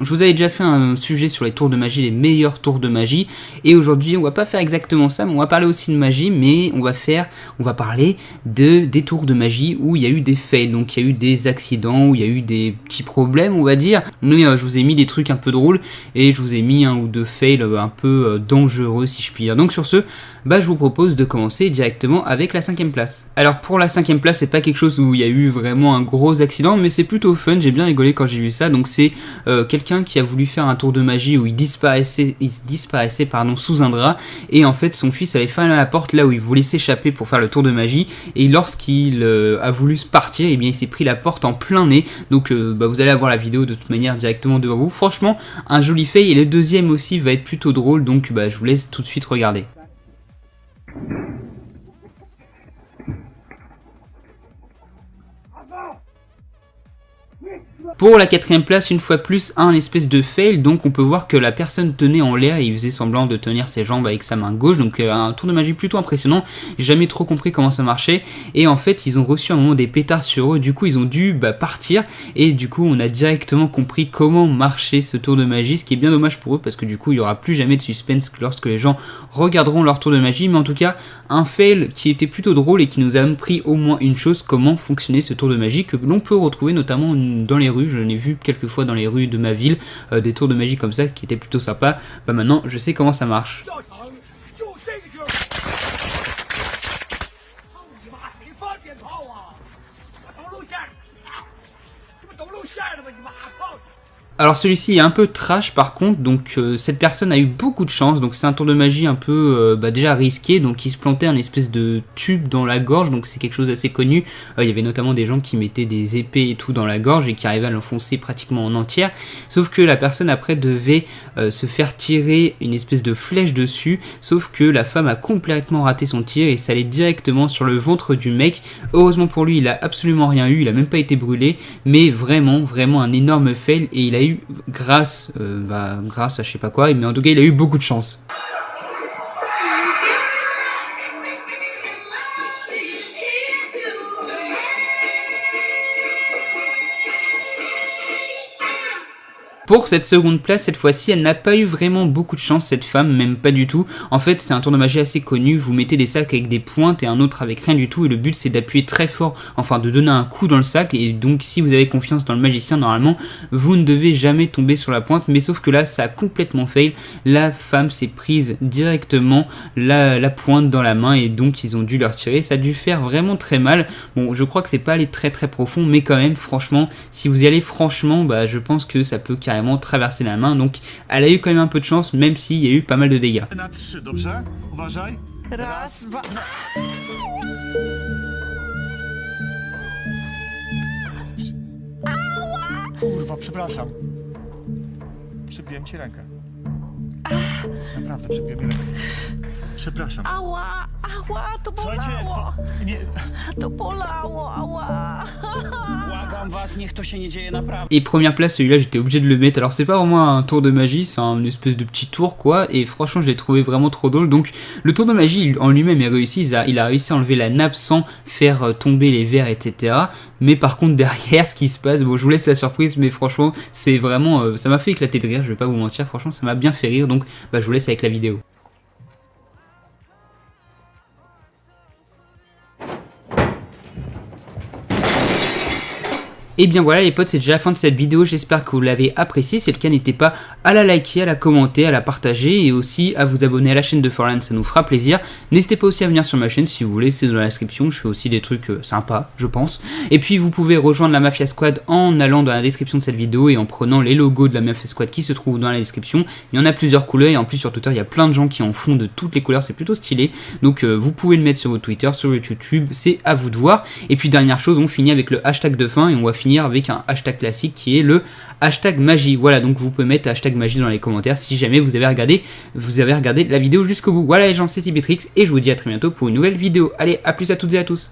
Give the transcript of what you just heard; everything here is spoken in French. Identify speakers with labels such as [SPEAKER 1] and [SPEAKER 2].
[SPEAKER 1] Je vous avais déjà fait un sujet sur les tours de magie, les meilleurs tours de magie, et aujourd'hui on va pas faire exactement ça, mais on va parler aussi de magie, mais on va parler des tours de magie où il y a eu des fails, donc il y a eu des accidents, où il y a eu des petits problèmes on va dire, mais je vous ai mis des trucs un peu drôles, et je vous ai mis un ou deux fails un peu dangereux si je puis dire. Donc sur ce, je vous propose de commencer directement avec la 5ème place. Alors pour la 5ème place, c'est pas quelque chose où il y a eu vraiment un gros accident, mais c'est plutôt fun, j'ai bien rigolé quand j'ai vu ça. Donc c'est quelqu'un qui a voulu faire un tour de magie où il disparaissait sous un drap, et en fait son fils avait fermé la porte là où il voulait s'échapper pour faire le tour de magie, et lorsqu'il a voulu partir, et bien il s'est pris la porte en plein nez. Donc vous allez avoir la vidéo de toute manière directement devant vous. Franchement un joli fail, et le deuxième aussi va être plutôt drôle, donc je vous laisse tout de suite regarder. Pour la 4ème place, une fois plus, un espèce de fail, donc on peut voir que la personne tenait en l'air et il faisait semblant de tenir ses jambes avec sa main gauche, donc un tour de magie plutôt impressionnant. J'ai jamais trop compris comment ça marchait, et en fait ils ont reçu un moment des pétards sur eux, du coup ils ont dû partir, et du coup on a directement compris comment marchait ce tour de magie, ce qui est bien dommage pour eux parce que du coup il n'y aura plus jamais de suspense lorsque les gens regarderont leur tour de magie. Mais en tout cas un fail qui était plutôt drôle et qui nous a appris au moins une chose, comment fonctionnait ce tour de magie, que l'on peut retrouver notamment dans les rues. Je l'ai vu quelques fois dans les rues de ma ville, des tours de magie comme ça qui étaient plutôt sympas. Maintenant je sais comment ça marche. Alors celui-ci est un peu trash par contre, donc cette personne a eu beaucoup de chance, donc c'est un tour de magie un peu déjà risqué, donc il se plantait un espèce de tube dans la gorge, donc c'est quelque chose d'assez connu. Il y avait notamment des gens qui mettaient des épées et tout dans la gorge et qui arrivaient à l'enfoncer pratiquement en entière, sauf que la personne après devait se faire tirer une espèce de flèche dessus, sauf que la femme a complètement raté son tir et ça allait directement sur le ventre du mec. Heureusement pour lui il a absolument rien eu, il a même pas été brûlé, mais vraiment un énorme fail, et il a eu grâce à je sais pas quoi, mais en tout cas il a eu beaucoup de chance. Pour cette seconde place, cette fois-ci, elle n'a pas eu vraiment beaucoup de chance, cette femme, même pas du tout. En fait, c'est un tour de magie assez connu, vous mettez des sacs avec des pointes et un autre avec rien du tout, et le but c'est d'appuyer très fort, enfin de donner un coup dans le sac, et donc si vous avez confiance dans le magicien, normalement, vous ne devez jamais tomber sur la pointe, mais sauf que là, ça a complètement fail. La femme s'est prise directement la pointe dans la main, et donc ils ont dû leur tirer, ça a dû faire vraiment très mal. Bon, je crois que c'est pas allé très profond, mais quand même, franchement, si vous y allez franchement, je pense que ça peut carrément traverser la main, donc elle a eu quand même un peu de chance, même s'il y a eu pas mal de dégâts.
[SPEAKER 2] Kurwa, przepraszam. Przybiłem ci rękę. Naprawdę, przybiłem rękę. Przepraszam.
[SPEAKER 3] Ała, to bolało. To bolało, ała.
[SPEAKER 4] Błagam was, niech to się nie dzieje naprawdę.
[SPEAKER 1] Et première place, celui-là j'étais obligé de le mettre. Alors c'est pas vraiment un tour de magie, c'est une espèce de petit tour quoi, et franchement je l'ai trouvé vraiment trop drôle. Donc le tour de magie en lui-même est réussi, il a réussi à enlever la nappe sans faire tomber les verres, etc. Mais par contre derrière ce qui se passe, bon je vous laisse la surprise, mais franchement c'est vraiment, ça m'a fait éclater de rire, je vais pas vous mentir, franchement ça m'a bien fait rire, donc je vous laisse avec la vidéo. Et bien voilà les potes, c'est déjà la fin de cette vidéo, j'espère que vous l'avez appréciée. Si c'est le cas, n'hésitez pas à la liker, à la commenter, à la partager, et aussi à vous abonner à la chaîne de Forlan, ça nous fera plaisir. N'hésitez pas aussi à venir sur ma chaîne si vous voulez, c'est dans la description, je fais aussi des trucs sympas, je pense. Et puis vous pouvez rejoindre la Mafia Squad en allant dans la description de cette vidéo et en prenant les logos de la Mafia Squad qui se trouvent dans la description. Il y en a plusieurs couleurs, et en plus sur Twitter il y a plein de gens qui en font de toutes les couleurs, c'est plutôt stylé. Donc vous pouvez le mettre sur votre Twitter, sur votre YouTube, c'est à vous de voir. Et puis dernière chose, on finit avec le hashtag de fin, et on va finir avec un hashtag classique qui est le hashtag magie. Voilà, donc vous pouvez mettre hashtag magie dans les commentaires si jamais vous avez regardé la vidéo jusqu'au bout. Voilà les gens, c'était Bitrix et je vous dis à très bientôt pour une nouvelle vidéo. Allez, à plus à toutes et à tous.